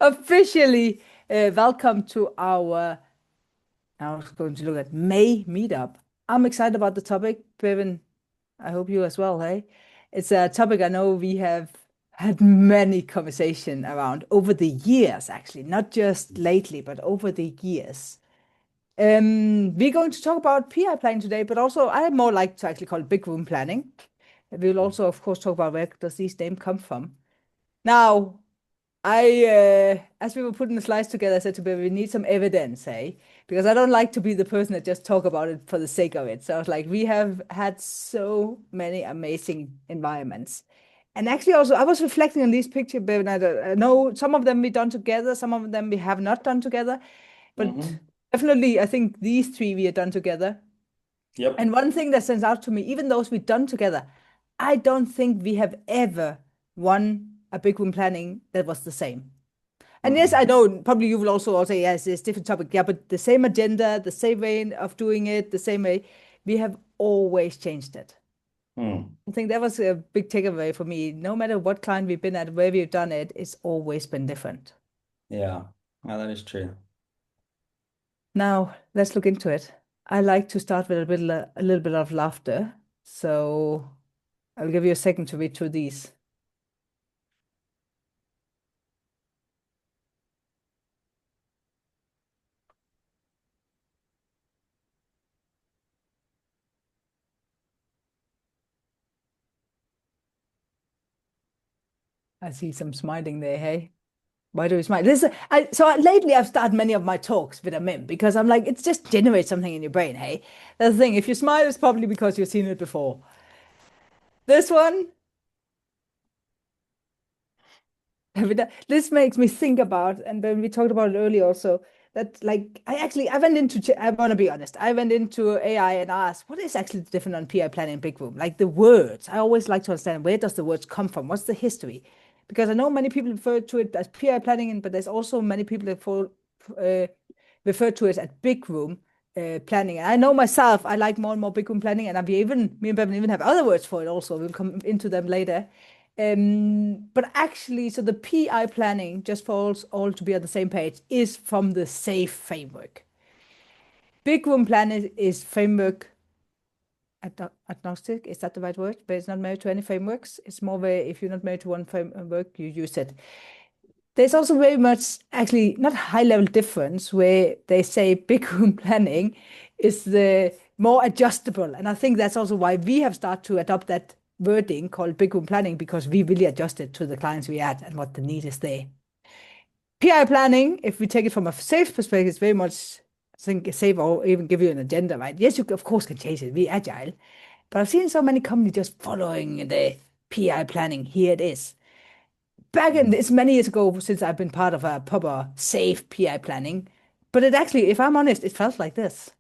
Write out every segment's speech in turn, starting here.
Officially, welcome to our. I was going to look at May meetup. I'm excited about the topic, Bevan. I hope you as well. Hey, it's a topic I know we have had many conversation around over the years, actually, not just lately, but over the years. We're going to talk about PI planning today, but also I more like to actually call it big room planning. We'll also, of course, talk about where does this name come from. Now, as we were putting the slides together, I said to Baby, we need some evidence, eh? Because I don't like to be the person that just talk about it for the sake of it. So I was like, we have had so many amazing environments. And actually, also, I was reflecting on these pictures, Baby, and I know some of them we done together, some of them we have not done together, but Mm-hmm. definitely, I think these three we have done together. Yep. And one thing that stands out to me, even those we've done together, I don't think we have ever won a big room planning that was the same. And yes, I Mm-mm. know probably you will also say, yes, it's different topic. Yeah, but the same agenda, the same way of doing it, the same way. We have always changed it. Mm. I think that was a big takeaway for me. No matter what client we've been at, where we've done it, it's always been different. Yeah. Yeah, that is true. Now, let's look into it. I like to start with a little bit of laughter. So I'll give you a second to read through these. I see some smiling there, hey? Why do we smile? Lately I've started many of my talks with a meme because I'm like, it just generates something in your brain, hey? That's the thing. If you smile, it's probably because you've seen it before. This one, this makes me think about, and when we talked about it earlier also, that like I went into I want to be honest, I went into AI and asked what is actually the difference on PI planning and big room, like the words. I always like to understand where does the words come from, what's the history, because I know many people refer to it as PI planning, but there's also many people that uh, refer to it as big room planning. And I know myself, I like more and more big room planning, and me and Bevan even have other words for it also. We'll come into them later. But actually, so the PI planning, just for all to be on the same page, is from the SAFE framework. Big room planning is framework agnostic. Is that the right word? But it's not married to any frameworks. It's more where if you're not married to one framework, you use it. There's also very much actually not high level difference where they say big room planning is the more adjustable. And I think that's also why we have started to adopt that wording called big room planning because we really adjust it to the clients we had and what the need is there. PI planning, if we take it from a safe perspective, is very much I think safe or even give you an agenda, right? Yes, you of course can change it, be agile. But I've seen so many companies just following the PI planning. Here it is back in Mm. it's many years ago since I've been part of a proper safe PI planning. But it actually, if I'm honest, it felt like this.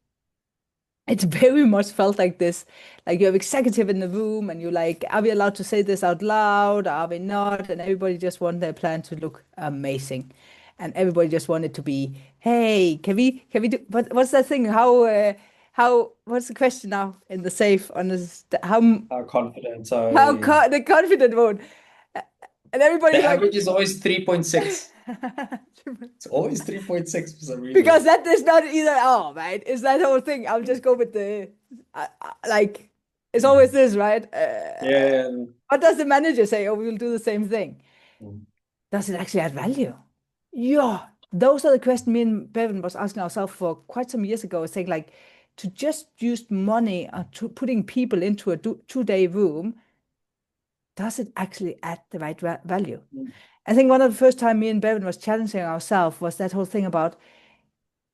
It's very much felt like this. Like you have executive in the room and you're like, are we allowed to say this out loud? Are we not? And everybody just want their plan to look amazing. And everybody just wanted to be, hey, can we do what's that thing? How what's the question now in the safe on this How confident are you? the confident mode? And everybody's The like average is always 3.6. It's always 3.6 for some because reason. that is not either or, right? It's that whole thing. I'll just go with like, it's always Mm. this, right? Yeah. What does the manager say? Oh, we will do the same thing. Mm. Does it actually add value? Yeah, those are the questions me and Bevan was asking ourselves for quite some years ago, saying like, to just use money to putting people into a 2 day room, does it actually add the right value? Mm. I think one of the first time me and Bevan was challenging ourselves was that whole thing about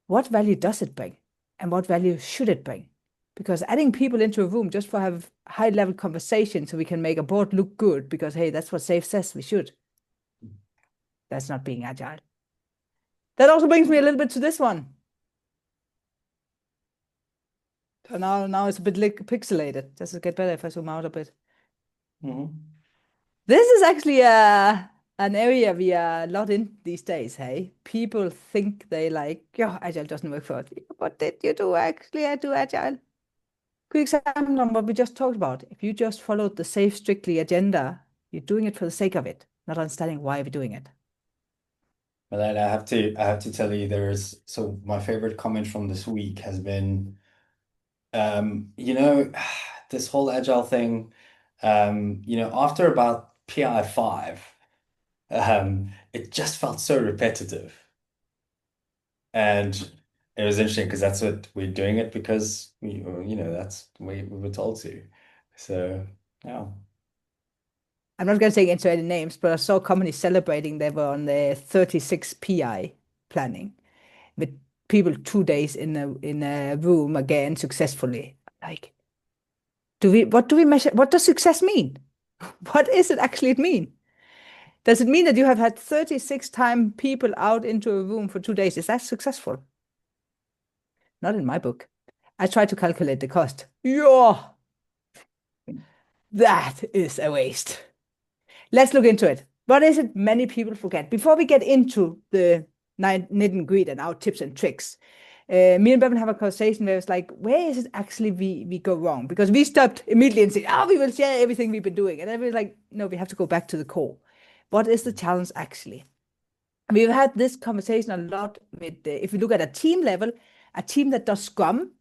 what value does it bring and what value should it bring? Because adding people into a room just for have high level conversation so we can make a board look good because hey, that's what Safe says we should. That's not being agile. That also brings me a little bit to this one. So now it's a bit pixelated. Does it get better if I zoom out a bit? Mhm. This is actually an area we are a lot in these days, hey? People think they like, yeah, agile doesn't work for us. What did you do actually? I do agile. Good example on what we just talked about. If you just followed the safe, strictly agenda, you're doing it for the sake of it, not understanding why we're doing it. But then I have to tell you, so my favorite comment from this week has been, you know, this whole agile thing, after about PI 5, it just felt so repetitive. And it was interesting because that's what we're doing it because that's the way we were told to. So, yeah. I'm not going to say into any names, but I saw companies celebrating they were on their 36 PI planning with people 2 days in a room again successfully. Like, what do we measure? What does success mean? What is it actually it mean? Does it mean that you have had 36 time people out into a room for 2 days? Is that successful? Not in my book. I tried to calculate the cost. Yeah, that is a waste. Let's look into it. What is it many people forget? Before we get into the nit and grit and our tips and tricks, me and Bevan have a conversation where it's like, where is it actually we go wrong? Because we stopped immediately and said, oh, we will share everything we've been doing. And then we're like, no, we have to go back to the core. What is the challenge actually? We've had this conversation a lot with, if you look at a team level, a team that does Scrum,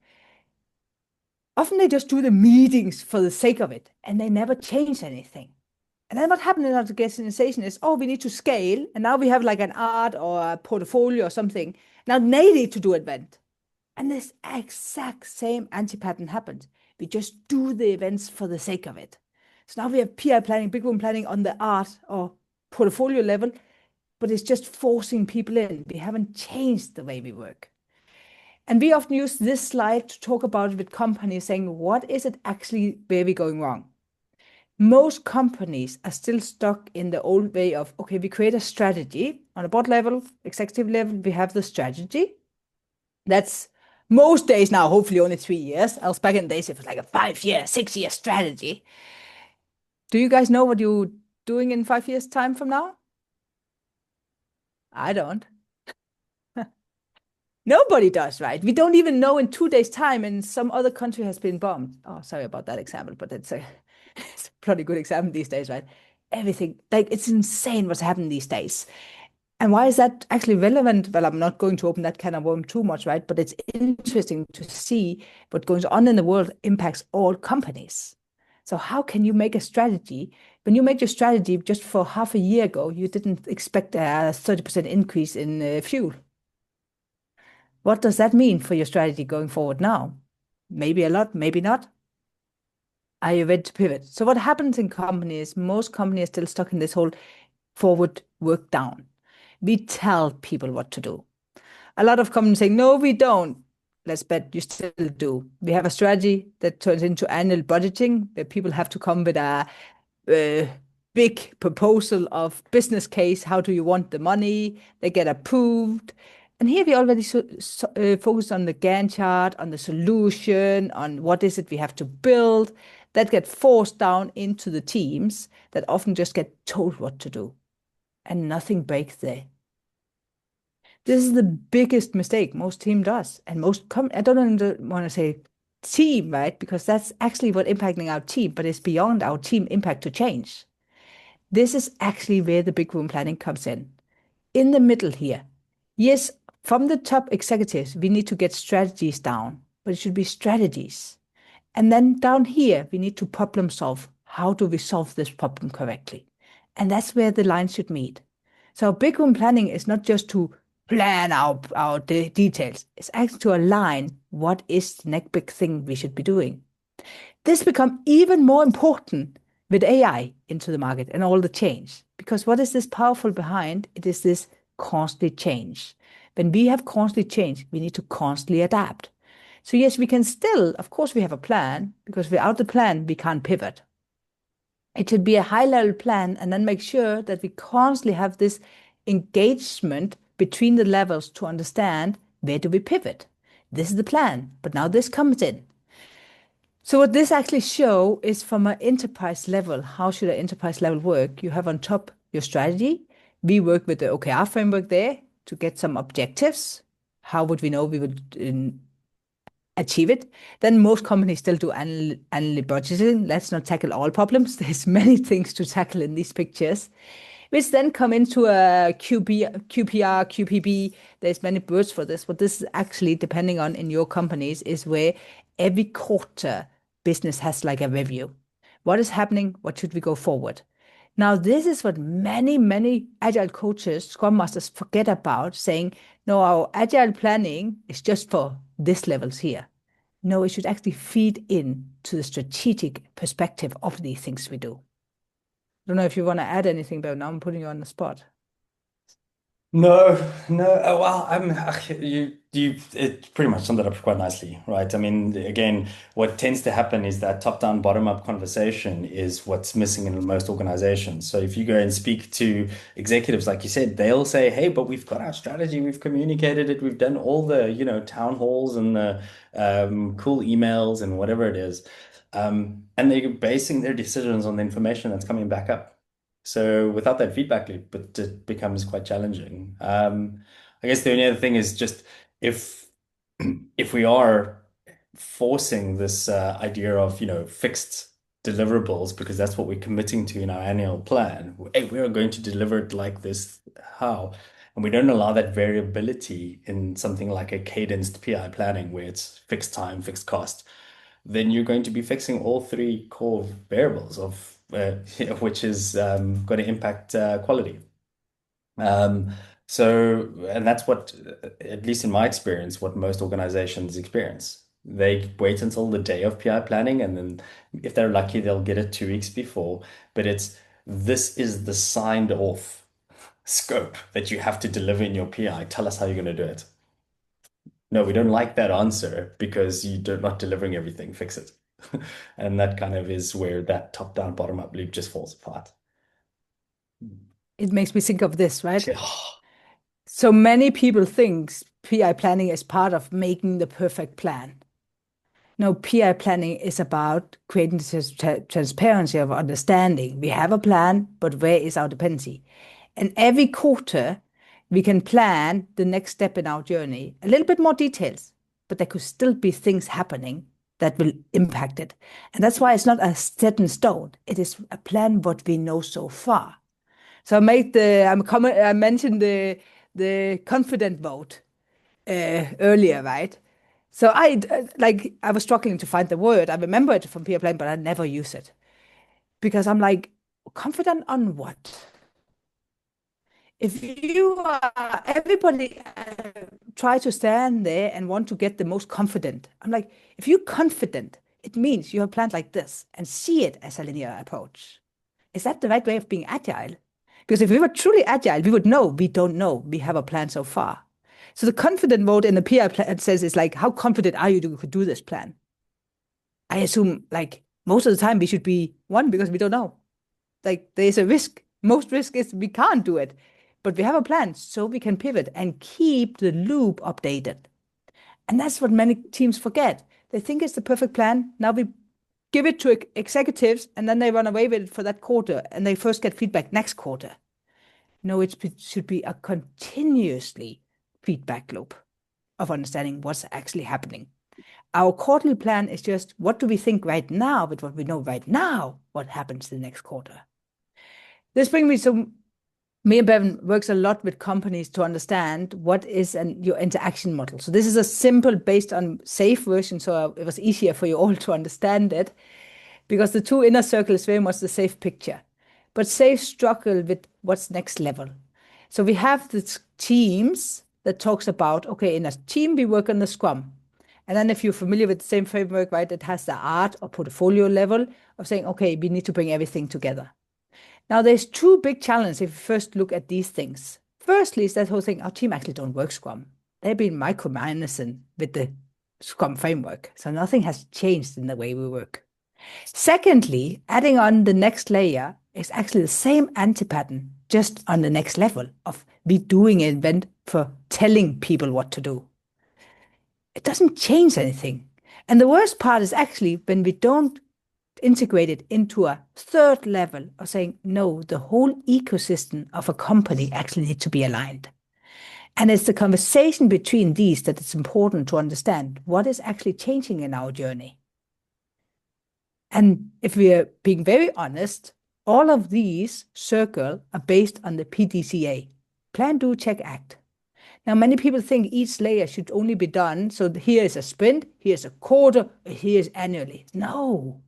often they just do the meetings for the sake of it and they never change anything. And then what happened in our organization is, oh, we need to scale. And now we have like an art or a portfolio or something. Now they need to do event. And this exact same anti-pattern happened. We just do the events for the sake of it. So now we have PI planning, big room planning on the art or portfolio level, but it's just forcing people in. We haven't changed the way we work. And we often use this slide to talk about it with companies saying, what is it actually where we're going wrong? Most companies are still stuck in the old way of, okay, we create a strategy on a board level, executive level, we have the strategy. That's most days now, hopefully only 3 years. Else back in the days, it was like a 5 year, 6 year strategy. Do you guys know what you're doing in 5 years' time from now? I don't. Nobody does, right? We don't even know in 2 days' time, and some other country has been bombed. Oh, sorry about that example, but it's a pretty good example these days, right? Everything, like it's insane what's happening these days. And why is that actually relevant? Well, I'm not going to open that can of worm too much, right? But it's interesting to see what goes on in the world impacts all companies. So how can you make a strategy? When you make your strategy just for half a year ago, you didn't expect a 30% increase in fuel. What does that mean for your strategy going forward now? Maybe a lot, maybe not. Are you ready to pivot? So what happens in companies, most companies are still stuck in this whole forward work down. We tell people what to do. A lot of companies saying, no, we don't. Let's bet you still do. We have a strategy that turns into annual budgeting where people have to come with a big proposal of business case. How do you want the money? They get approved. And here we already focus on the Gantt chart, on the solution, on what is it we have to build. That get forced down into the teams that often just get told what to do and nothing breaks there. This is the biggest mistake most team does. And I don't want to say team, right? Because that's actually what impacting our team, but it's beyond our team impact to change. This is actually where the big room planning comes in. In the middle here. Yes, from the top executives, we need to get strategies down, but it should be strategies. And then down here, we need to problem solve. How do we solve this problem correctly? And that's where the lines should meet. So big room planning is not just to plan our details. It's actually to align what is the next big thing we should be doing. This becomes even more important with AI into the market and all the change. Because what is this powerful behind? It is this constantly change. When we have constantly change, we need to constantly adapt. So yes, we can still, of course, we have a plan because without the plan, we can't pivot. It should be a high level plan and then make sure that we constantly have this engagement between the levels to understand where do we pivot. This is the plan, but now this comes in. So what this actually show is from an enterprise level, how should an enterprise level work? You have on top your strategy. We work with the OKR framework there to get some objectives. How would we know we would achieve it? Then most companies still do annual budgeting. Let's not tackle all problems. There's many things to tackle in these pictures. which then come into a QPR, QPB. There's many words for this. What this is actually depending on in your companies is where every quarter business has like a review. What is happening? What should we go forward? Now, this is what many agile coaches, scrum masters forget about, saying, no, our agile planning is just for this levels here. No, it should actually feed in to the strategic perspective of these things we do. I don't know if you want to add anything, but now I'm putting you on the spot. No, no. Well, it pretty much summed it up quite nicely, right? I mean, again, what tends to happen is that top-down, bottom-up conversation is what's missing in most organizations. So if you go and speak to executives, like you said, they'll say, "Hey, but we've got our strategy, we've communicated it, we've done all the, town halls and the cool emails and whatever it is," and they're basing their decisions on the information that's coming back up. So without that feedback loop, it becomes quite challenging. I guess the only other thing is just if if we are forcing this idea of, fixed deliverables, because that's what we're committing to in our annual plan. Hey, we are going to deliver it like this. How? And we don't allow that variability in something like a cadenced PI planning where it's fixed time, fixed cost, then you're going to be fixing all three core variables of which is going to impact quality. Um, and that's what, at least in my experience, what most organizations experience. They wait until the day of PI planning, and then if they're lucky, they'll get it 2 weeks before. But this is the signed off scope that you have to deliver in your PI. Tell us how you're going to do it. No, we don't like that answer because you're not delivering everything. Fix it. And that kind of is where that top-down, bottom-up loop just falls apart. It makes me think of this, right? So many people think PI planning is part of making the perfect plan. No, PI planning is about creating this transparency of understanding. We have a plan, but where is our dependency? And every quarter, we can plan the next step in our journey. A little bit more details, but there could still be things happening that will impact it. And that's why it's not a set in stone. It is a plan what we know so far. So I mentioned the confident vote earlier, right? So I was struggling to find the word. I remember it from peer plan, but I never use it because I'm like, confident on what? If you are everybody try to stand there and want to get the most confident. I'm like, if you're confident, it means you have planned like this and see it as a linear approach. Is that the right way of being agile? Because if we were truly agile, we would know we don't know. We have a plan so far. So the confident mode in the PI plan says is like, how confident are you to could do this plan? I assume like most of the time we should be one because we don't know. Like there's a risk. Most risk is we can't do it, but we have a plan so we can pivot and keep the loop updated. And that's what many teams forget. They think it's the perfect plan. Now we give it to executives and then they run away with it for that quarter and they first get feedback next quarter. No, it should be a continuously feedback loop of understanding what's actually happening. Our quarterly plan is just what do we think right now with what we know right now, what happens the next quarter. This brings me to me and Bevan works a lot with companies to understand what is your interaction model. So this is a simple based on safe version, so it was easier for you all to understand it because the two inner circles is very much the safe picture. But safe struggle with what's next level. So we have these teams that talks about, okay, in a team we work on the Scrum. And then if you're familiar with the same framework, right, it has the art or portfolio level of saying, okay, we need to bring everything together. Now, there's two big challenges if you first look at these things. Firstly, is that whole thing, our team actually don't work Scrum. They've been micromanaging with the Scrum framework. So nothing has changed in the way we work. Secondly, adding on the next layer is actually the same anti-pattern, just on the next level of we doing an event for telling people what to do. It doesn't change anything. And the worst part is actually when we don't integrate it into a third level of saying, no, the whole ecosystem of a company actually needs to be aligned. And it's the conversation between these that it's important to understand what is actually changing in our journey. And if we are being very honest, All of these circle are based on the PDCA, Plan, Do, Check, Act. Now, many people think each layer should only be done. So here is a sprint, here's a quarter, here's annually. No,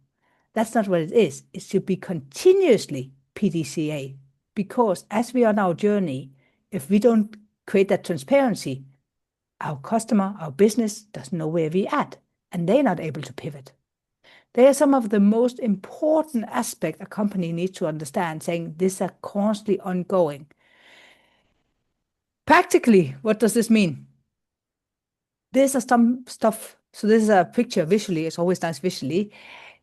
that's not what it is. It should be continuously PDCA. Because as we are on our journey, if we don't create that transparency, our customer, our business doesn't know where we at, and they're not able to pivot. They are some of the most important aspects a company needs to understand, saying this are constantly ongoing. Practically, what does this mean? This is some stuff. So this is a picture visually. It's always nice visually.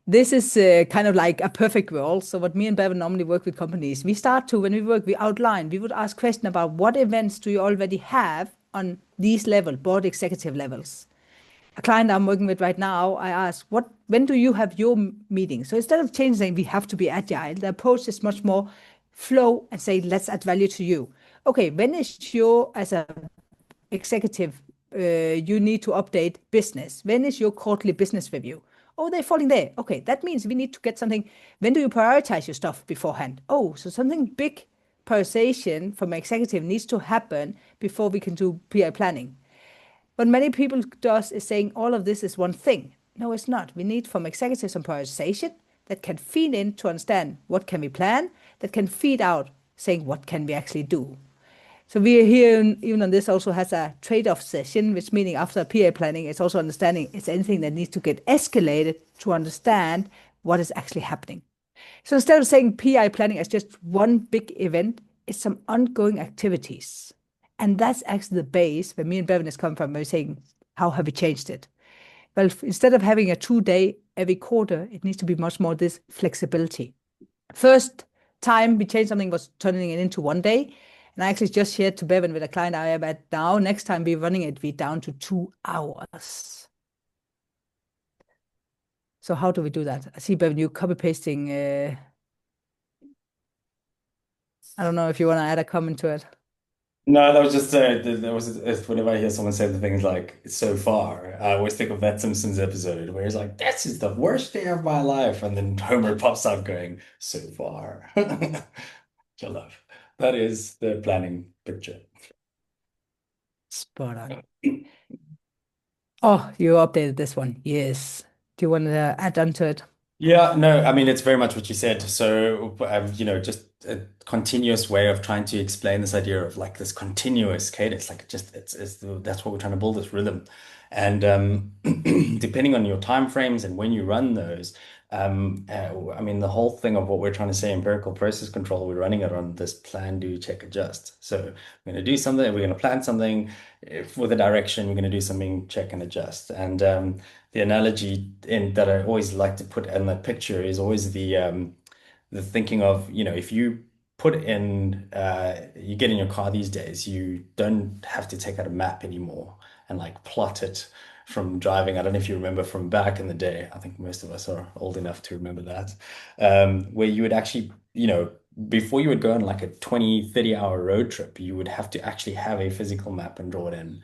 This is kind of like a perfect world. So what me and Bevan normally work with companies, we start to, when we work, we outline, we would ask question about what events do you already have on these level, board executive levels. A client I'm working with right now, I ask, when do you have your meeting? So instead of changing, we have to be agile, the approach is much more flow and say, let's add value to you. Okay, when is your, as a executive, you need to update business? When is your quarterly business review? Oh, they're falling there. Okay, that means we need to get something. When do you prioritize your stuff beforehand? Oh, so something big prioritization from executive needs to happen before we can do PI planning. What many people does is saying all of this is one thing. No, it's not. We need from executives some prioritization that can feed in to understand what can we plan, that can feed out saying what can we actually do. So we are here, even on this also has a trade-off session, which meaning after PA planning, it's also understanding it's anything that needs to get escalated to understand what is actually happening. So instead of saying PI planning as just one big event, it's some ongoing activities. And that's actually the base where me and Bevan has come from. We're saying, how have we changed it? Well, instead of having a 2 day every quarter, it needs to be much more this flexibility. First time we changed something was turning it into 1 day. And I actually just shared to Bevan with a client I am at now. Next time we're running it, we're down to 2 hours. So how do we do that? I see, Bevan, you copy pasting. I don't know if you want to add a comment to it. No, that was just there was whenever I hear someone say the things like "so far," I always think of that Simpsons episode where he's like, "This is the worst day of my life," and then Homer pops out going, "So far." Which I love. That is the planning picture. Spot on. Oh, you updated this one. Yes. Do you want to add on to it? Yeah, no, I mean, it's very much what you said. So, just a continuous way of trying to explain this idea of like this continuous cadence, like that's what we're trying to build this rhythm. And depending on your time frames and when you run those, I mean, the whole thing of what we're trying to say, empirical process control, we're running it on this plan, do, check, adjust. So we're going to do something, we're going to plan something with a direction, we're going to do something, check and adjust. And the analogy that I always like to put in that picture is always the thinking of, if you put in you get in your car these days, you don't have to take out a map anymore and like plot it from driving. I don't know if you remember from back in the day. I think most of us are old enough to remember that. Where you would actually, before you would go on like a 20, 30 hour road trip, you would have to actually have a physical map and draw it in.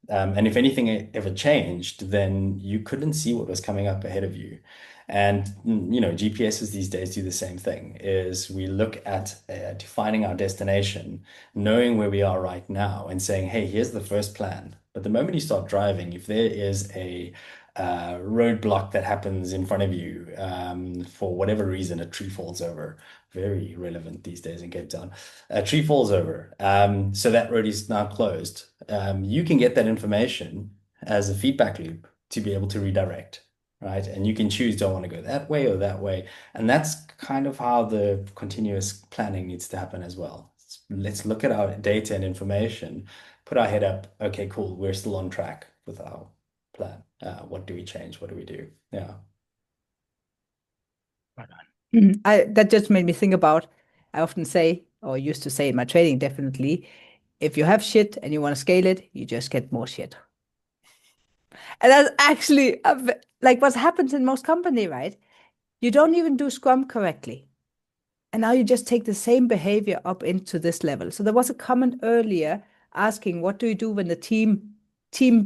And if anything ever changed, then you couldn't see what was coming up ahead of you. And GPSs these days do the same thing, is we look at defining our destination, knowing where we are right now and saying, hey, here's the first plan. But the moment you start driving, if there is a roadblock that happens in front of you, for whatever reason, a tree falls over, very relevant these days in Cape Town. A tree falls over, so that road is now closed. You can get that information as a feedback loop to be able to redirect, right? And you can choose, do I want to go that way or that way? And that's kind of how the continuous planning needs to happen as well. Let's look at our data and information, put our head up. Okay, cool. We're still on track with our plan. What do we change? What do we do? Yeah. Right on. That just made me think about, I often say, or used to say in my training, definitely, if you have shit and you want to scale it, you just get more shit. And that's actually like what happens in most company, right? You don't even do Scrum correctly. And now you just take the same behavior up into this level. So there was a comment earlier asking, what do you do when the team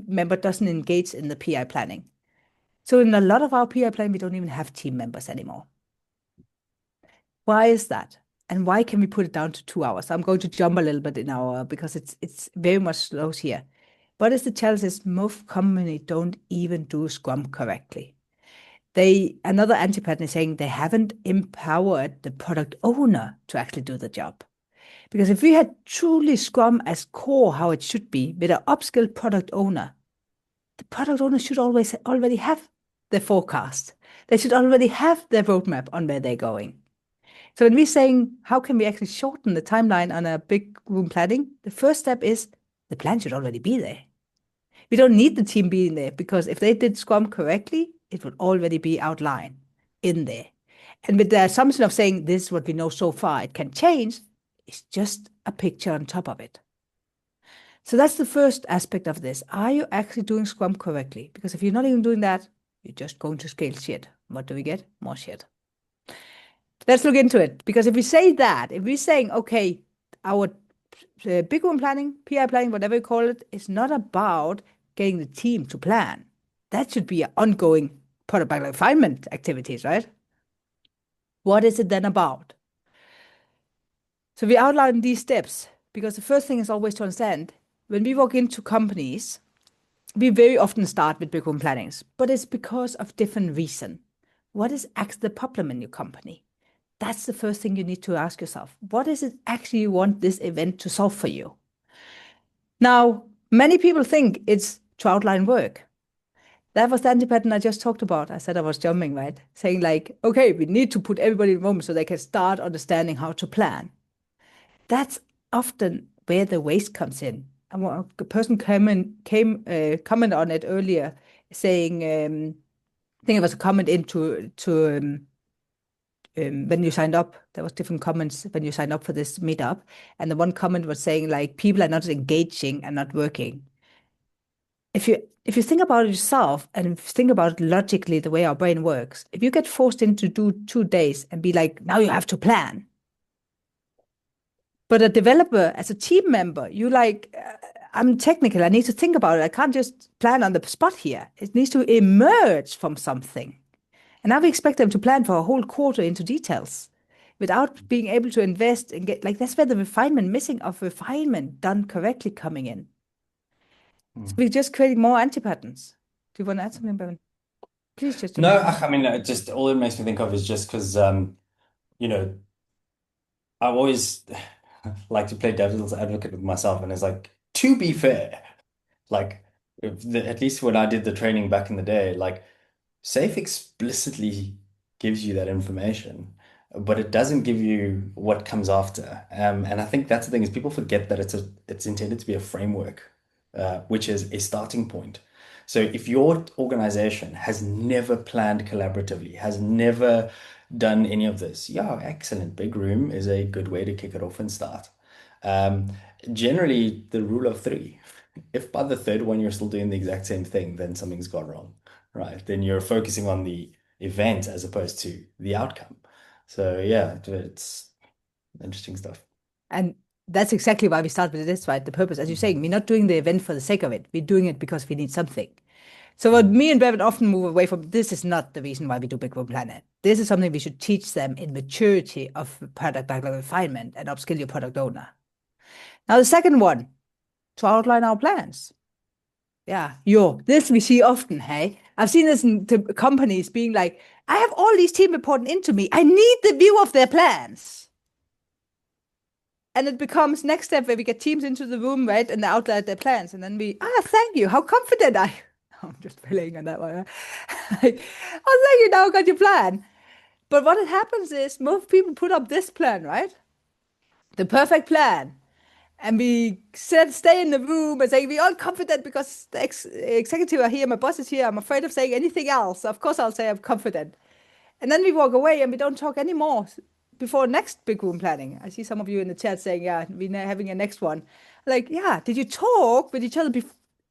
member doesn't engage in the PI planning? So in a lot of our PI planning, we don't even have team members anymore. Why is that? And why can we put it down to 2 hours? I'm going to jump a little bit in our because it's very much slows here. What is the challenge is most companies don't even do Scrum correctly. They another anti-pattern is saying they haven't empowered the product owner to actually do the job. Because if we had truly Scrum as core how it should be with an upskilled product owner, the product owner should always already have the forecast. They should already have their roadmap on where they're going. So when we're saying how can we actually shorten the timeline on a big room planning, the first step is the plan should already be there. We don't need the team being there because if they did Scrum correctly, it would already be outlined in there. And with the assumption of saying this is what we know so far, it can change, it's just a picture on top of it. So that's the first aspect of this. Are you actually doing Scrum correctly? Because if you're not even doing that, you're just going to scale shit. What do we get? More shit. Let's look into it. Because if we say that, if we're saying, okay, our big room planning, PI planning, whatever you call it, is not about getting the team to plan. That should be ongoing product backlog refinement activities, right? What is it then about? So we outline these steps because the first thing is always to understand when we walk into companies, we very often start with big room plannings, but it's because of different reason. What is actually the problem in your company? That's the first thing you need to ask yourself. What is it actually you want this event to solve for you? Now, many people think it's to outline work. That was the anti-pattern I just talked about. I said I was jumping, right? Saying like, okay, we need to put everybody in the room so they can start understanding how to plan. That's often where the waste comes in. And a person comment on it earlier, saying, I think it was a comment into to when you signed up. There was different comments when you signed up for this meetup, and the one comment was saying like people are not engaging and not working. If you think about it yourself and think about it logically the way our brain works, if you get forced into do 2 days and be like, now you have to plan. But a developer, as a team member, you like, I'm technical. I need to think about it. I can't just plan on the spot here. It needs to emerge from something. And now we expect them to plan for a whole quarter into details without being able to invest and get like that's where the refinement missing of refinement done correctly coming in. So Mm. we're just creating more anti-patterns. Do you want to add something, Bevan? Please just jump No, in. I mean, just all it makes me think of is just because, you know, I always like to play devil's advocate with myself, and it's like, to be fair, like, at least when I did the training back in the day, like, Safe explicitly gives you that information, but it doesn't give you what comes after. And I think that's the thing is people forget that it's intended to be a framework, which is a starting point. So if your organization has never planned collaboratively, has never done any of this, yeah, excellent. Big room is a good way to kick it off and start. Um, Generally, the rule of three. If by the third one you're still doing the exact same thing, then something's gone wrong, right? Then you're focusing on the event as opposed to the outcome. So yeah, it's interesting stuff. And that's exactly why we start with this, right? The purpose, as you're saying, we're not doing the event for the sake of it. We're doing it because we need something. So what Mhm. me and Bevan often move away from, this is not the reason why we do Big Room Planet. This is something we should teach them in maturity of product backlog refinement and upskill your product owner. Now, the second one, to outline our plans. Yeah, this we see often, hey? I've seen this in companies being like, I have all these team reporting into me. I need the view of their plans. And it becomes next step where we get teams into the room, right? And they outline their plans. And then thank you. How confident I I'm just playing on that one. Like, oh, thank you. Now I got your plan. But what it happens is most people put up this plan, right? The perfect plan. And we stay in the room and say, we're all confident because the executive are here, my boss is here. I'm afraid of saying anything else. Of course, I'll say I'm confident. And then we walk away and we don't talk anymore before next big room planning. I see some of you in the chat saying, yeah, we're having a next one. Like, yeah, did you talk with each other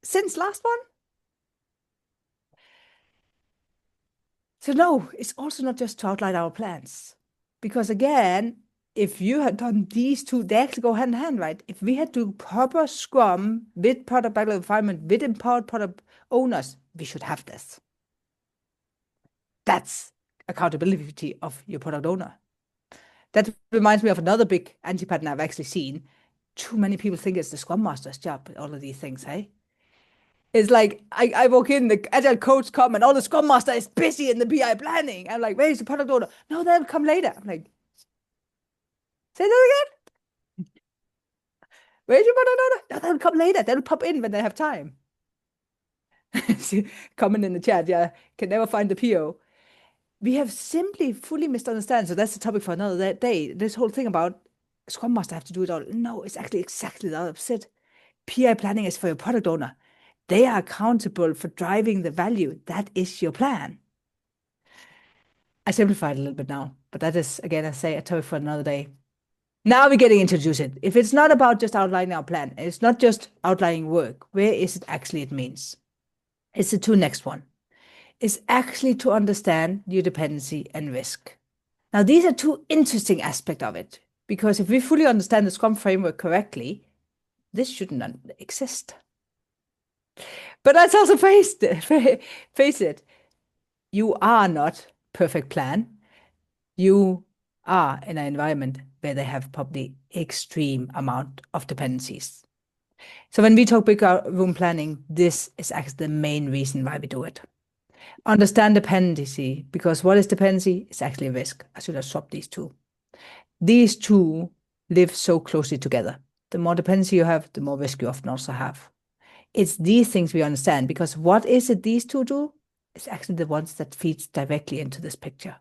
since last one? So no, it's also not just to outline our plans. Because again, if you had done these two, they actually go hand in hand, right? If we had to proper Scrum with product backlog refinement, with empowered product owners, we should have this. That's accountability of your product owner. That reminds me of another big anti-pattern I've actually seen. Too many people think it's the Scrum Master's job, all of these things, hey? It's like I walk in, the agile coach come, and all the Scrum Master is busy in the PI planning. I'm like, where's the product owner? No, they'll come later. I'm like, say that again? Where's your product owner? No, they'll come later. They'll pop in when they have time. Comment in the chat, yeah, can never find the PO. We have simply fully misunderstood. So that's the topic for another day. This whole thing about Scrum Master have to do it all. No, it's actually exactly the opposite. PI planning is for your product owner. They are accountable for driving the value. That is your plan. I simplified a little bit now, but that is, again, I say, a topic for another day. Now we're getting introduced it. If it's not about just outlining our plan, it's not just outlining work, where is it actually it means? It's the two next one. It's actually to understand your dependency and risk. Now, these are two interesting aspects of it, because if we fully understand the Scrum framework correctly, this shouldn't exist. But let's also face it, you are not perfect plan. You are in an environment where they have probably extreme amount of dependencies. So when we talk big room planning, this is actually the main reason why we do it. Understand dependency, because what is dependency? It's actually risk. I should have swapped these two. These two live so closely together. The more dependency you have, the more risk you often also have. It's these things we understand, because what is it these two do? It's actually the ones that feeds directly into this picture.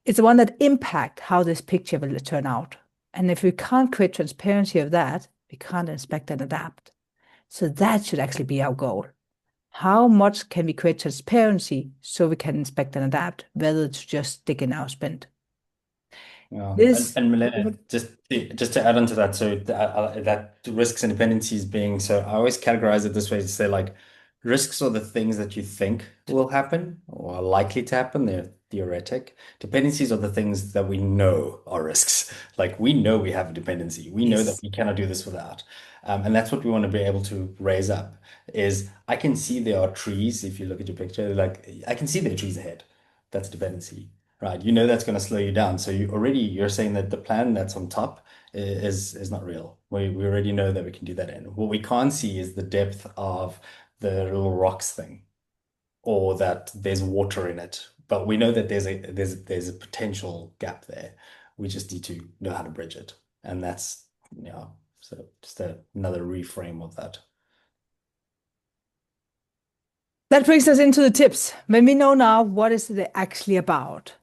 It's the one that impact how this picture will turn out. And if we can't create transparency of that, we can't inspect and adapt. So that should actually be our goal. How much can we create transparency so we can inspect and adapt, rather to just stick in our sprint? Yeah. This, And Milena, just to add on to that, so that risks and dependencies being, so I always categorize it this way to say like risks are the things that you think will happen or are likely to happen. They're theoretic. Dependencies are the things that we know are risks. Like we know we have a dependency. We know that yes, we cannot do this without. And that's what we want to be able to raise up is I can see there are trees. If you look at your picture, like I can see there are trees ahead. That's dependency. Right, you know that's going to slow you down. So you're saying that the plan that's on top is not real. We already know that we can do that in. What we can't see is the depth of the little rocks thing, or that there's water in it. But we know that there's a potential gap there. We just need to know how to bridge it, and that's yeah. So just another reframe of that. that brings us into the tips. When we know now what is it actually about,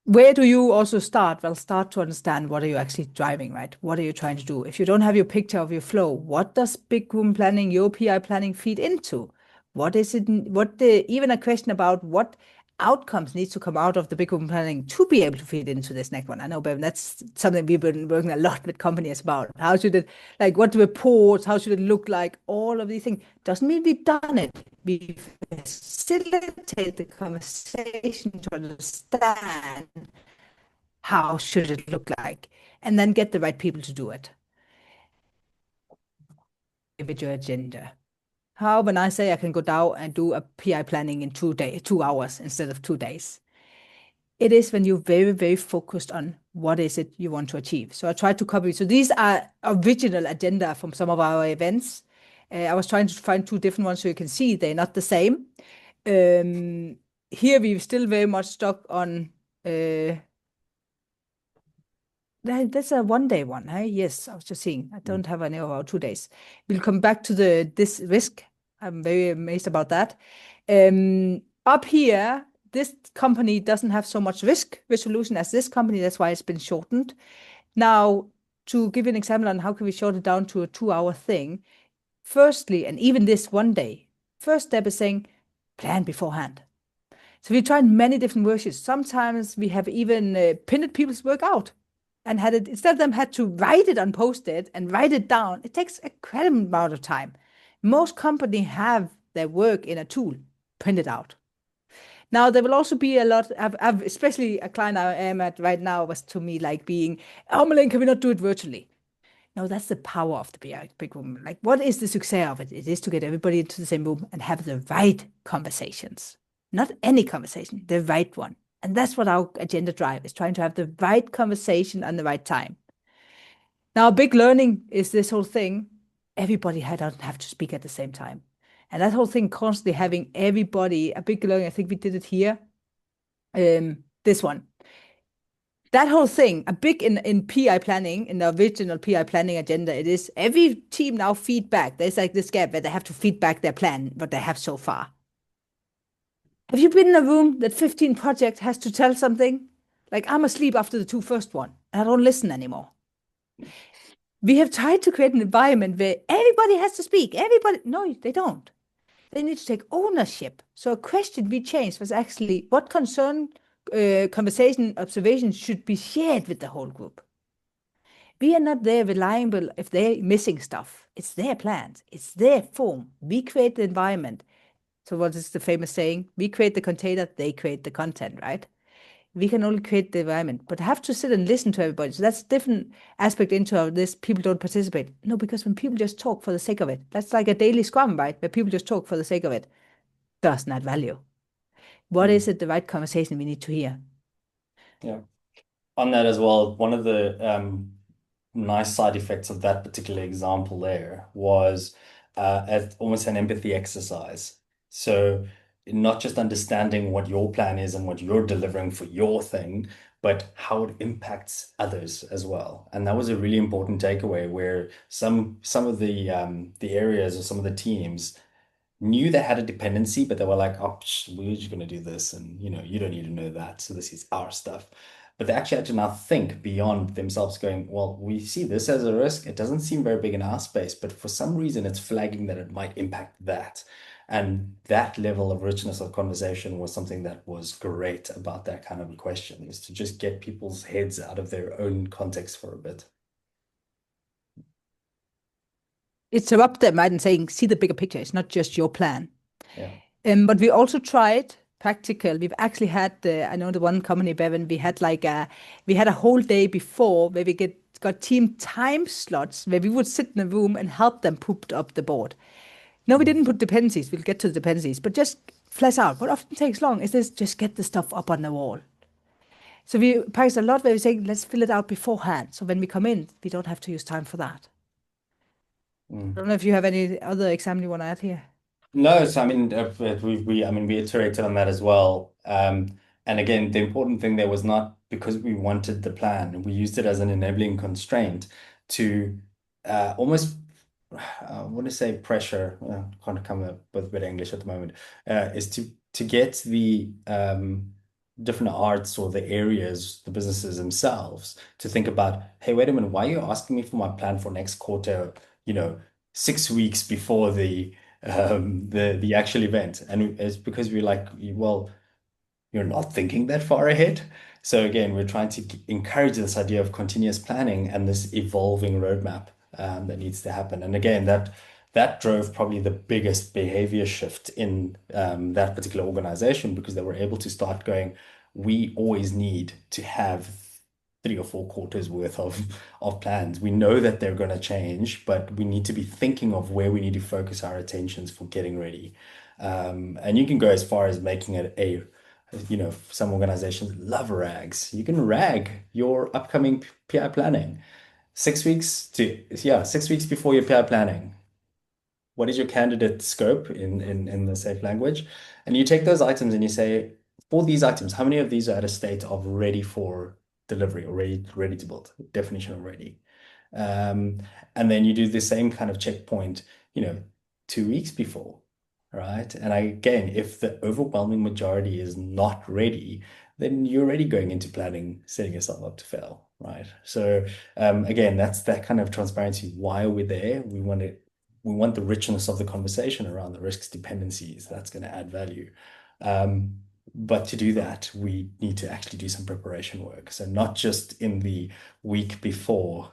where do you also start? Well, start to understand what are you actually driving, right? What are you trying to do? If you don't have your picture of your flow, what does big room planning, your PI planning feed into? What is it? Even a question about what outcomes needs to come out of the big room planning to be able to feed into this next one. I know, Bevan, that's something we've been working a lot with companies about. How should it, like, what reports? How should it look like? All of these things doesn't mean we've done it. We facilitate the conversation to understand how should it look like, and then get the right people to do it. Give it your agenda. How when I say I can go down and do a PI planning in 2 days, 2 hours instead of 2 days, it is when you're very, very focused on what is it you want to achieve. So I try to copy. So these are original agenda from some of our events. I was trying to find two different ones so you can see they're not the same. Here we're still very much stuck on that's a 1 day one, hey? Yes, I was just seeing. I don't have any of our 2 days. We'll come back to this risk. I'm very amazed about that. Up here, this company doesn't have so much risk resolution as this company. That's why it's been shortened. Now, to give you an example on how can we shorten it down to a 2 hour thing, firstly, and even this 1 day, first step is saying plan beforehand. So we tried many different versions. Sometimes we have even pinned people's work out and had it, instead of them had to write it on post-it and write it down. It takes a incredible amount of time. Most companies have their work in a tool printed out. Now there will also be a lot. Especially a client I am at right now was to me like being, oh, Malin, can we not do it virtually? No, that's the power of the big room. Like, what is the success of it? It is to get everybody into the same room and have the right conversations. Not any conversation, the right one. And that's what our agenda drive is, trying to have the right conversation and the right time. Now, a big learning is this whole thing. Everybody doesn't have to speak at the same time. And that whole thing, constantly having everybody, a big learning, I think we did it here. This one. That whole thing, a big in PI planning, in the original PI planning agenda, it is every team now feedback. There's like this gap where they have to feedback their plan, what they have so far. Have you been in a room that 15 project has to tell something? Like I'm asleep after the two first one, and I don't listen anymore. We have tried to create an environment where everybody has to speak. Everybody, no, they don't. They need to take ownership. So a question we changed was actually what concern, conversation, observations should be shared with the whole group. We are not there reliable if they're missing stuff. It's their plans. It's their form. We create the environment. So what is the famous saying? We create the container, they create the content, right? We can only create the environment, but have to sit and listen to everybody. So that's a different aspect into how this people don't participate. No, because when people just talk for the sake of it, that's like a daily scrum, right? Where people just talk for the sake of it, doesn't add value. What is Mm. it, the right conversation we need to hear? Yeah. On that as well, one of the nice side effects of that particular example there was as almost an empathy exercise. So not just understanding what your plan is and what you're delivering for your thing, but how it impacts others as well. And that was a really important takeaway where some of the areas or some of the teams knew they had a dependency, but they were like, oh, we're just going to do this. And, you don't need to know that. So this is our stuff. But they actually had to now think beyond themselves, going, well, we see this as a risk. It doesn't seem very big in our space, but for some reason, it's flagging that it might impact that. And that level of richness of conversation was something that was great about that kind of a question, is to just get people's heads out of their own context for a bit. Interrupt them, right, and saying, see the bigger picture. It's not just your plan. Yeah. But we also tried practical. We've actually had I know the one company, Bevan, we had a whole day before where got team time slots where we would sit in a room and help them put up the board. No, we didn't put dependencies. We'll get to the dependencies, but just flesh out. What often takes long is this: just get the stuff up on the wall. So we practice a lot where we say, let's fill it out beforehand. So when we come in, we don't have to use time for that. I Mm. don't know if you have any other example you want to add here. No, so I mean, I mean, we iterated on that as well. And again, the important thing there was not because we wanted the plan, we used it as an enabling constraint to almost, I want to say pressure, can't come up with better English at the moment, is to get the different arts or the areas, the businesses themselves to think about, hey, wait a minute, why are you asking me for my plan for next quarter, 6 weeks before the actual event? And it's because we're like, well, you're not thinking that far ahead. So again, we're trying to encourage this idea of continuous planning and this evolving roadmap that needs to happen. And again, that drove probably the biggest behavior shift in that particular organization, because they were able to start going, we always need to have 3 or 4 quarters worth of plans. We know that they're going to change, but we need to be thinking of where we need to focus our attentions for getting ready. And you can go as far as making it some organizations love rags. You can rag your upcoming PI planning. 6 weeks before your PI planning. What is your candidate scope in the safe language? And you take those items and you say, for these items, how many of these are at a state of ready for delivery or ready to build? Definition of ready. Um, and then you do the same kind of checkpoint, 2 weeks before, right? And again, if the overwhelming majority is not ready, then you're already going into planning, setting yourself up to fail, right? So again, that's that kind of transparency. Why are we there? We want the richness of the conversation around the risks, dependencies. That's going to add value. Um, but to do that, we need to actually do some preparation work. So not just in the week before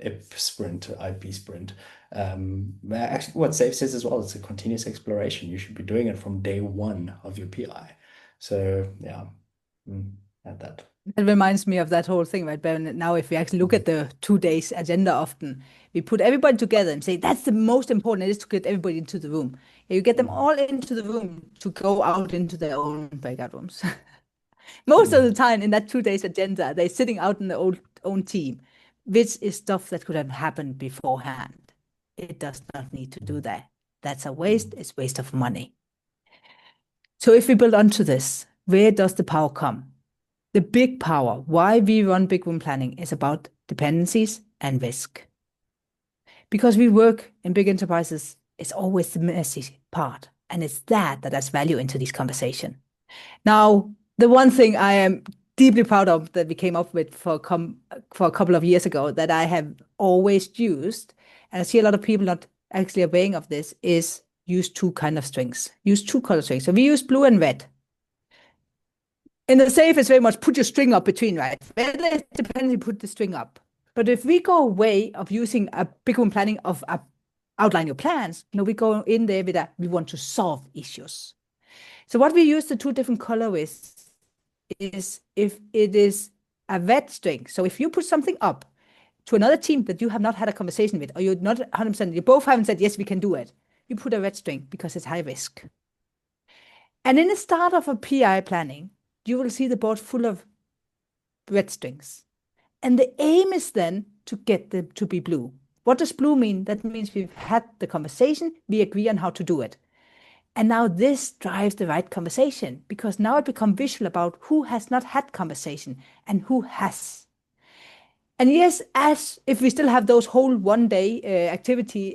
IP sprint or IP sprint. Actually, what SAFe says as well, it's a continuous exploration. You should be doing it from day one of your PI. So yeah, add that. That reminds me of that whole thing, right? But now, if we actually look at the 2 days agenda, often we put everybody together and say that's the most important. It is to get everybody into the room. You get them Mhm. all into the room to go out into their own breakout rooms. Most of the Mm. time in that 2 days agenda, they're sitting out in their own team, which is stuff that could have happened beforehand. It does not need to do that. That's a waste. It's waste of money. So if we build onto this, where does the power come? The big power, why we run big room planning, is about dependencies and risk. Because we work in big enterprises, it's always the messy part. And it's that adds value into these conversations. Now, the one thing I am deeply proud of that we came up with for a couple of years ago that I have always used, and I see a lot of people not actually obeying of this, is use two kind of strings. Use two color strings. So we use blue and red. In the safe, it's very much put your string up between, right? Red is depending, put the string up. But if we go away of using a big one planning of outline your plans, we go in there with that we want to solve issues. So what we use the two different colorways is if it is a red string. So if you put something up to another team that you have not had a conversation with, or you're not 100%, you both haven't said, yes, we can do it, you put a red string because it's high risk. And in the start of a PI planning, you will see the board full of red strings. And the aim is then to get them to be blue. What does blue mean? That means we've had the conversation, we agree on how to do it. And now this drives the right conversation because now it becomes visual about who has not had conversation and who has. And yes, as if we still have those whole 1 day activity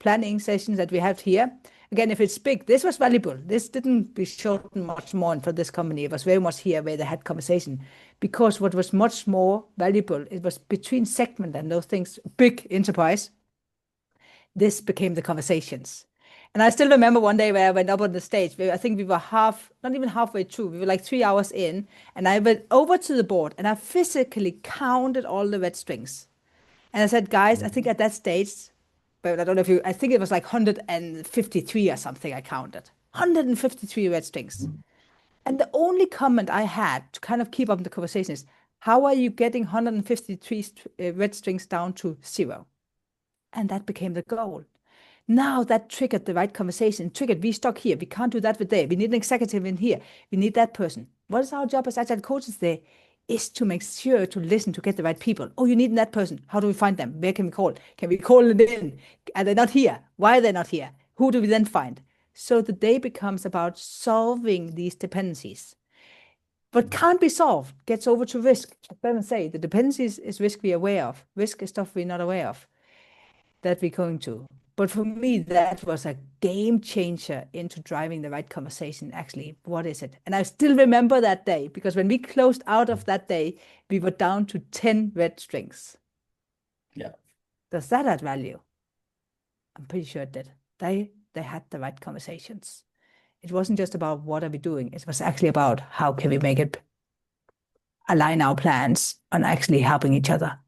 planning sessions that we have here, again, if it's big, this was valuable. This didn't be shortened much more for this company. It was very much here where they had conversation because what was much more valuable, it was between segment and those things, big enterprise. This became the conversations. And I still remember one day where I went up on the stage. I think we were not even halfway through. We were like 3 hours in. And I went over to the board and I physically counted all the red strings. And I said, guys, I think at that stage, but I don't know if you, I think it was like 153 or something I counted. 153 red strings. And the only comment I had to kind of keep up the conversation is, how are you getting 153 red strings down to zero? And that became the goal. Now that triggered the right conversation, triggered, we stuck here. We can't do that with there. We need an executive in here. We need that person. What is our job as agile coaches there? Is to make sure to listen to get the right people. Oh, you need that person. How do we find them? Where can we call? Can we call them in? Are they not here? Why are they not here? Who do we then find? So the day becomes about solving these dependencies. But can't be solved, gets over to risk. As Bevan say, the dependencies is risk we're aware of. Risk is stuff we're not aware of that we're going to. But for me, that was a game changer into driving the right conversation. Actually, what is it? And I still remember that day because when we closed out of that day, we were down to 10 red strings. Yeah. Does that add value? I'm pretty sure it did. They had the right conversations. It wasn't just about what are we doing. It was actually about how can we make it align our plans on actually helping each other.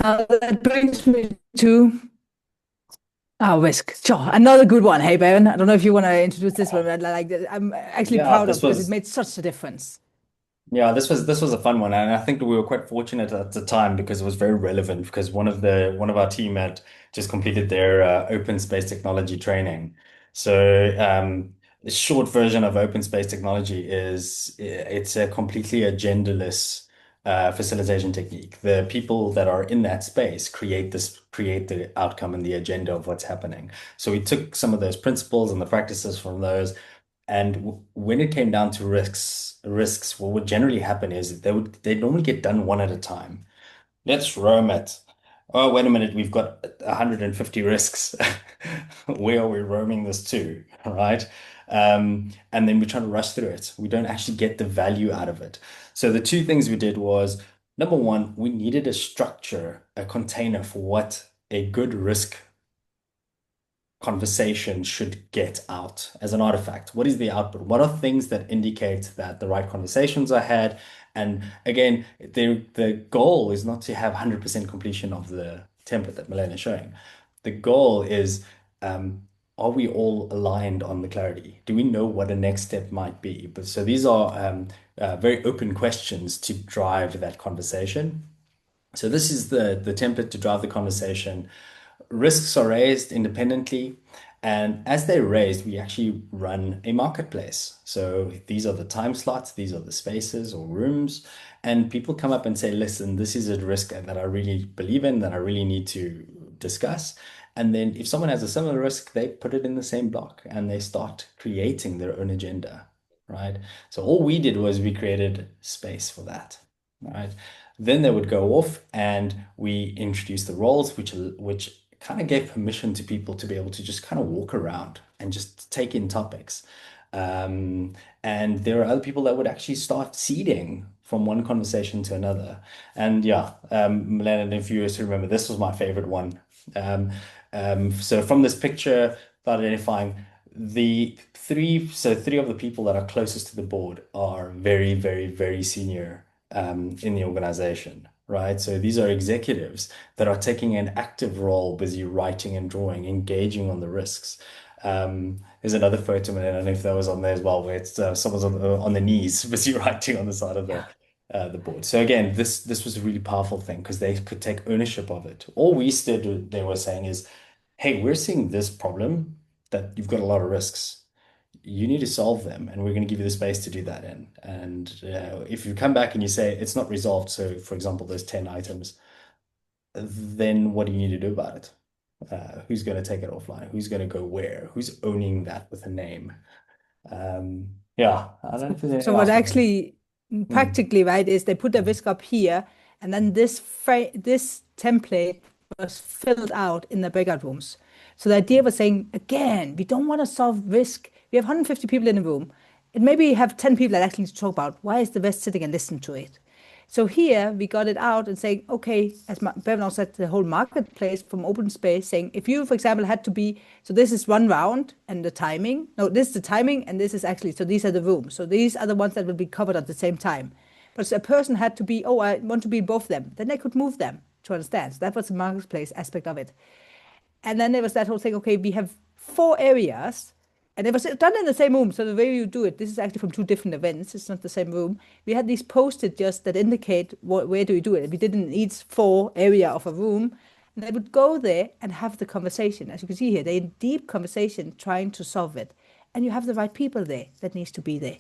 Now that brings me to risk. Sure. Another good one. Hey, Baron. I don't know if you want to introduce this one, but I'm actually Yeah, proud of because it made such a difference. this was a fun one, and I think we were quite fortunate at the time because it was very relevant. Because one of our team had just completed their open space technology training. So the short version of open space technology is it's a completely agendaless facilitation technique. The people that are in that space create the outcome and the agenda of what's happening. So we took some of those principles and the practices from those. And when it came down to risks, what would generally happen is they'd normally get done one at a time. Let's roam it. Oh, wait a minute, we've got 150 risks. Where are we roaming this to? Right? And then we try to rush through it. We don't actually get the value out of it. So the two things we did was number one, we needed a structure, a container for what a good risk conversation should get out as an artifact? What is the output? What are things that indicate that the right conversations are had? And again, the goal is not to have 100% completion of the template that Milena is showing. The goal is, are we all aligned on the clarity? Do we know what the next step might be? But so these are very open questions to drive that conversation. So this is the template to drive the conversation. Risks are raised independently, And as they're raised, we actually run a marketplace. So these are the time slots, these are the spaces or rooms, and people come up and say, listen, this is a risk that I really believe in, that I really need to discuss. And then if someone has a similar risk, they put it in the same block and they start creating their own agenda, right? So all we did was we created space for that, right? Then they would go off and we introduced the roles, which kind of gave permission to people to be able to just kind of walk around and just take in topics. Um, and there are other people that would actually start seeding from one conversation to another. And yeah, Milan, if you used to remember, this was my favorite one. Um, so from this picture, about identifying three of the people that are closest to the board are very, very, very senior in the organization, right? So these are executives that are taking an active role, busy writing and drawing, engaging on the risks. There's another photo, and I don't know if that was on there as well, where it's someone's on the knees, busy writing on the side of the board. So again, this was a really powerful thing because they could take ownership of it. All we said they were saying is, hey, we're seeing this problem that you've got a lot of risks. You need to solve them, and we're going to give you the space to do that in. And if you come back and you say it's not resolved, so for example, there's 10 items, then what do you need to do about it? Who's going to take it offline? Who's going to go where? Who's owning that with a name? Yeah, I don't know if there's So anything what else from there. actually Mm, practically, right, is they put the mm, risk up here, and then this template was filled out in the breakout rooms. So the idea was saying, again, we don't want to solve risk. We have 150 people in the room. And maybe have 10 people that actually need to talk about why is the rest sitting and listen to it. So here we got it out and saying, okay, as Bevan also said, the whole marketplace from open space saying, if you, for example, had to be, so this is one round and the timing. No, this is the timing and this is actually, so these are the rooms. So these are the ones that will be covered at the same time. But so a person had to be, oh, I want to be both of them. Then they could move them to understand. So that was the marketplace aspect of it. And then there was that whole thing, okay, we have 4 areas, and it was done in the same room. So the way you do it, this is actually from 2 different events. It's not the same room. We had these post-it just that indicate where do we do it. We did it in each 4 area of a room. And they would go there and have the conversation. As you can see here, they're in deep conversation trying to solve it. And you have the right people there that needs to be there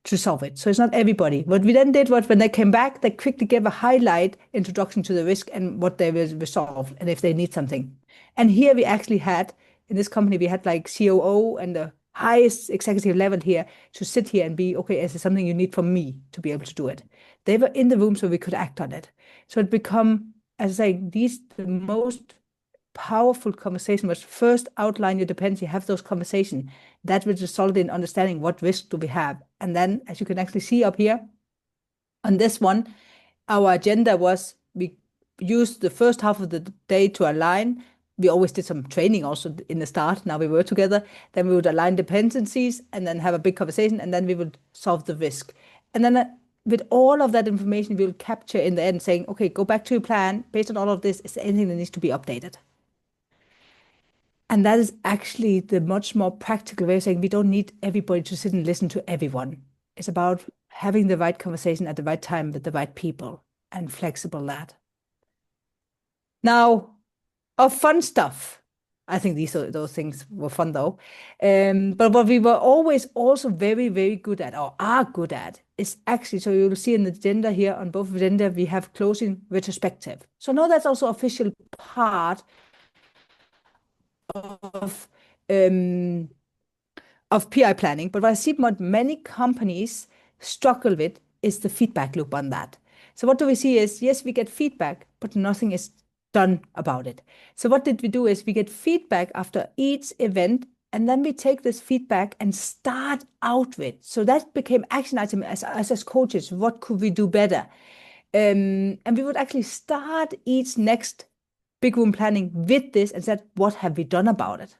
to solve it. So it's not everybody. What we then did was when they came back, they quickly gave a highlight introduction to the risk and what they will resolve and if they need something. And here we actually had, in this company, we had like COO and the highest executive level here to sit here and be, okay, is there something you need from me to be able to do it? They were in the room so we could act on it. So it become, as I say, these the most powerful conversation was first outline your dependency, have those conversations. That will result in understanding what risk do we have. And then, as you can actually see up here on this one, our agenda was we used the first half of the day to align. We always did some training also in the start. Now we were together. Then we would align dependencies and then have a big conversation and then we would solve the risk. And then with all of that information, we'll capture in the end saying, okay, go back to your plan. Based on all of this, is there anything that needs to be updated? And that is actually the much more practical way of saying we don't need everybody to sit and listen to everyone. It's about having the right conversation at the right time with the right people and flexible that. Now, of fun stuff, I think those things were fun though. But what we were always also very, very good at or are good at is actually, so you'll see in the agenda here on both agenda, we have closing retrospective. So now that's also official part of um, PI planning. But what I see what many companies struggle with is the feedback loop on that. So what do we see is, yes, we get feedback, but nothing is done about it. So what did we do is we get feedback after each event, and then we take this feedback and start out with. So that became action item as coaches. What could we do better? And we would actually start each next big room planning with this and said, what have we done about it?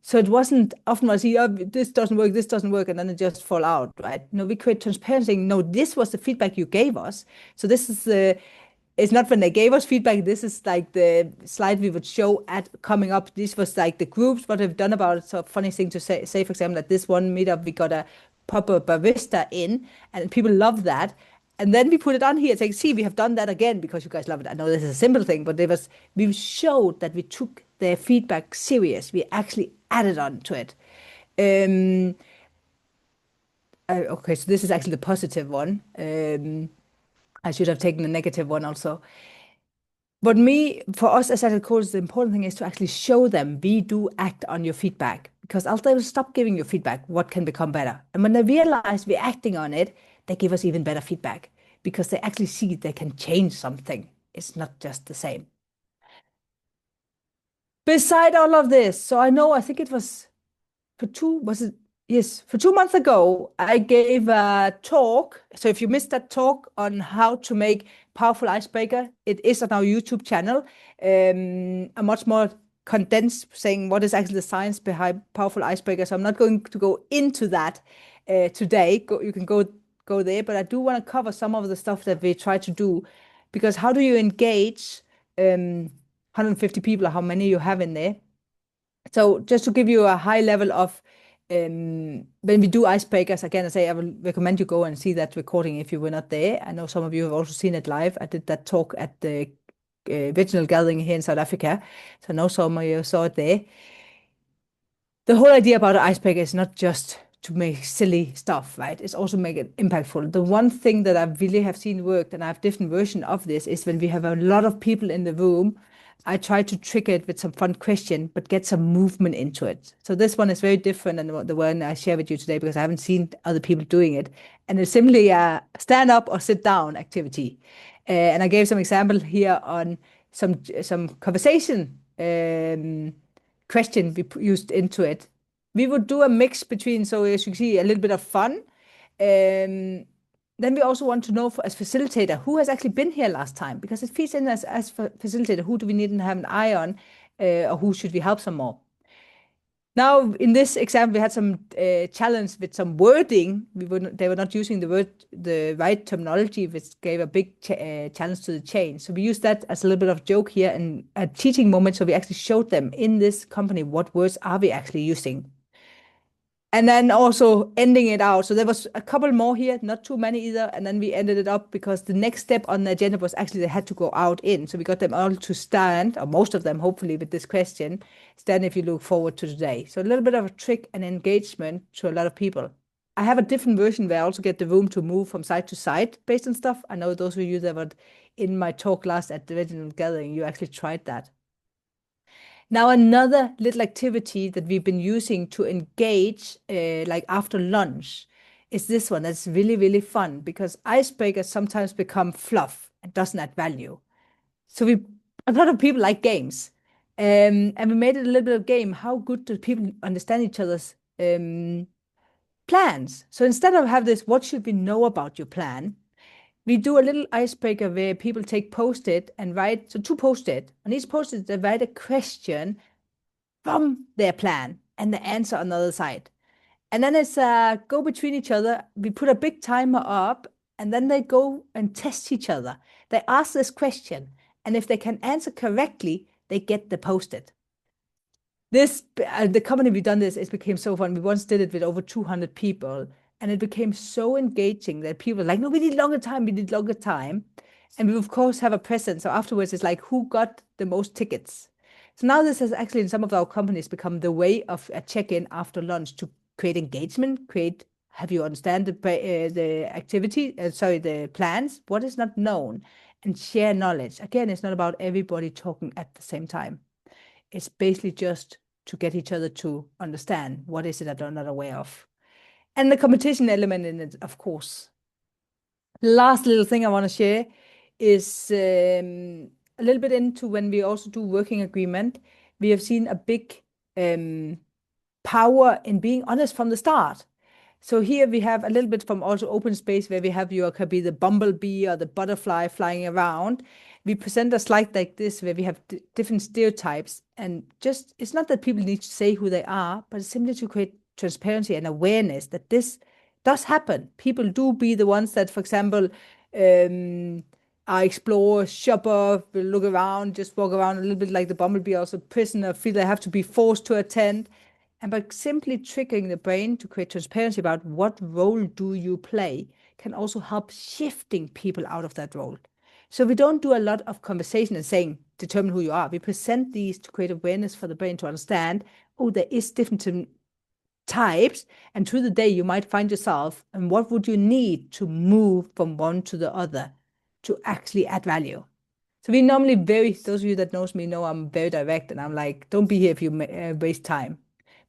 So it wasn't often I see, oh, this doesn't work, and then it just fall out, right? No, we create transparency. No, this was the feedback you gave us. So this is the, it's not when they gave us feedback. This is like the slide we would show at coming up. This was like the groups, what they've done about it. So funny thing to say, for example, that this one meetup, we got a proper barista in, and people love that. And then we put it on here saying, see, we have done that again because you guys love it. I know this is a simple thing, but we showed that we took their feedback serious. We actually added on to it. Um, okay, so this is actually the positive one. I should have taken the negative one also. But for us as agile coaches, the important thing is to actually show them we do act on your feedback because else they will stop giving you feedback. What can become better? And when they realize we're acting on it, they give us even better feedback because they actually see they can change something. It's not just the same. Beside all of this, so I think it was was it? Yes, for 2 months ago, I gave a talk. So if you missed that talk on how to make powerful icebreaker, it is on our YouTube channel. A much more condensed saying what is actually the science behind powerful icebreaker. So I'm not going to go into that today. You can go there, but I do want to cover some of the stuff that we try to do, because how do you engage 150 people, or how many you have in there? So just to give you a high level of when we do icebreakers, again, I say I will recommend you go and see that recording if you were not there. I know some of you have also seen it live. I did that talk at the regional gathering here in South Africa. So I know some of you saw it there. The whole idea about an icebreaker is not just to make silly stuff, right? It's also make it impactful. The one thing that I really have seen worked, and I have different version of this, is when we have a lot of people in the room, I try to trigger it with some fun question, but get some movement into it. So this one is very different than the one I share with you today because I haven't seen other people doing it. And it's simply a stand up or sit down activity. And I gave some example here on some conversation question we used into it. We would do a mix between, so as you can see, a little bit of fun. Then we also want to know, as facilitator, who has actually been here last time, because it feeds in as facilitator, who do we need to have an eye on, or who should we help some more. Now, in this example, we had some challenge with some wording. They were not using the right terminology, which gave a big challenge to the change. So we used that as a little bit of joke here and a teaching moment. So we actually showed them in this company what words are we actually using. And then also ending it out. So there was a couple more here, not too many either. And then we ended it up because the next step on the agenda was actually they had to go out in. So we got them all to stand, or most of them, hopefully, with this question, stand if you look forward to today. So a little bit of a trick and engagement to a lot of people. I have a different version where I also get the room to move from side to side based on stuff. I know those of you that were in my talk last at the regional gathering, you actually tried that. Now, another little activity that we've been using to engage, like after lunch, is this one that's really, really fun because icebreakers sometimes become fluff and doesn't add value. So a lot of people like games, and we made it a little bit of game. How good do people understand each other's plans? So instead of have this, what should we know about your plan? We do a little icebreaker where people take post-it and write, so two post-it. On each post-it, they write a question from their plan and the answer on the other side. And then it's go between each other. We put a big timer up and then they go and test each other. They ask this question. And if they can answer correctly, they get the post-it. The company we've done this, it became so fun. We once did it with over 200 people and it became so engaging that people were like, no, we need longer time. We need longer time. And we, of course, have a present. So afterwards, it's like, who got the most tickets? So now this has actually, in some of our companies, become the way of a check-in after lunch to create engagement, have you understand the activity, the plans, what is not known, and share knowledge. Again, it's not about everybody talking at the same time. It's basically just to get each other to understand what is it that they're not aware of. And the competition element in it, of course. Last little thing I want to share is a little bit into when we also do working agreement. We have seen a big power in being honest from the start. So here we have a little bit from also open space where we have could be the bumblebee or the butterfly flying around. We present a slide like this where we have different stereotypes, and just it's not that people need to say who they are, but it's simply to create transparency and awareness that this does happen. People do be the ones that, for example, are explorers, shopper, will look around, just walk around a little bit like the bumblebee, also prisoner, feel they have to be forced to attend. And by simply triggering the brain to create transparency about what role do you play can also help shifting people out of that role. So we don't do a lot of conversation and saying, determine who you are. We present these to create awareness for the brain to understand, oh, there is different types, and through the day you might find yourself, and what would you need to move from one to the other to actually add value. So we normally those of you that knows me know I'm very direct, and I'm like, don't be here if you waste time.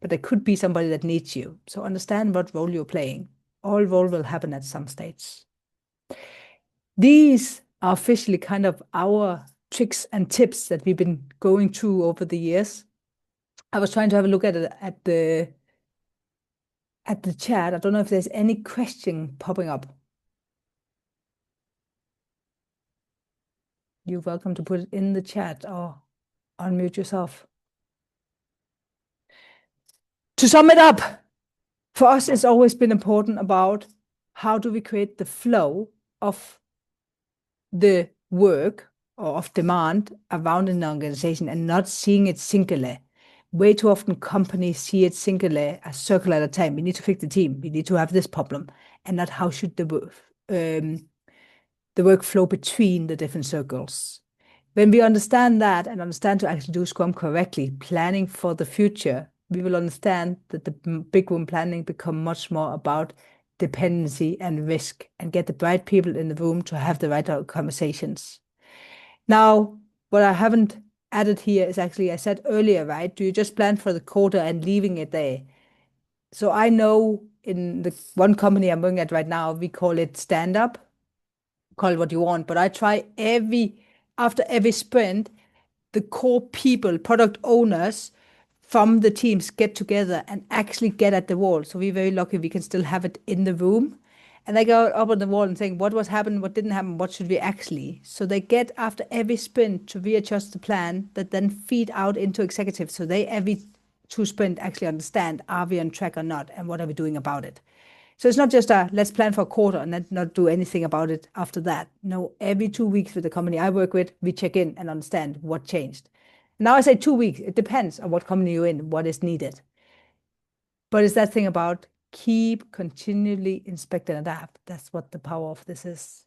But there could be somebody that needs you. So understand what role you're playing. All role will happen at some stage. These are officially kind of our tricks and tips that we've been going through over the years. I was trying to have a look at it at the chat. I don't know if there's any question popping up. You're welcome to put it in the chat or unmute yourself. To sum it up, for us, it's always been important about how do we create the flow of the work or of demand around an organization and not seeing it singular. Way too often companies see it singular, a circle at a time. We need to fix the team. We need to have this problem, and not how should the work flow between the different circles. When we understand that and understand to actually do Scrum correctly, planning for the future, we will understand that the big room planning become much more about dependency and risk and get the right people in the room to have the right conversations. Now, what I haven't added here is actually, I said earlier, right? Do you just plan for the quarter and leaving it there? So I know in the one company I'm working at right now, we call it stand up, call it what you want, but I try after every sprint, the core people, product owners from the teams get together and actually get at the wall. So we're very lucky we can still have it in the room. And they go up on the wall and saying, what was happened, what didn't happen, what should we actually? So they get after every sprint to readjust the plan that then feed out into executives. So they every 2 sprint actually understand, are we on track or not? And what are we doing about it? So it's not just let's plan for a quarter and then not do anything about it after that. No, every 2 weeks with the company I work with, we check in and understand what changed. Now I say 2 weeks, it depends on what company you're in, what is needed. But it's that thing about keep continually inspect and adapt. That's what the power of this is.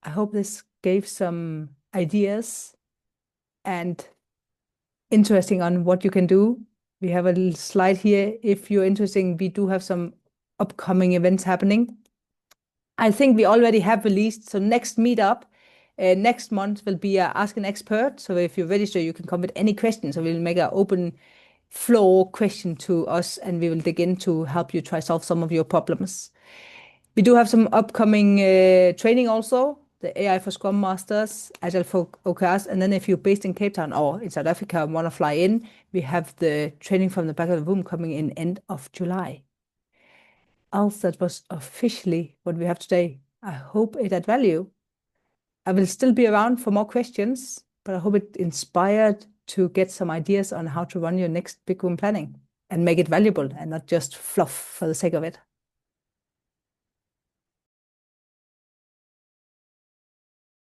I hope this gave some ideas and interesting on what you can do. We have a little slide here. If you're interested, we do have some upcoming events happening. I think we already have released. So next meetup, next month will be Ask an Expert. So if you register, you can come with any questions. So we'll make an open floor question to us, and we will dig in to help you try solve some of your problems. We do have some upcoming training also, the AI for Scrum Masters, Agile for OKRs. And then if you're based in Cape Town or in South Africa and want to fly in, we have the training from the back of the room coming in end of July. Else, that was officially what we have today. I hope it had value. I will still be around for more questions, but I hope it inspired to get some ideas on how to run your next big room planning and make it valuable and not just fluff for the sake of it.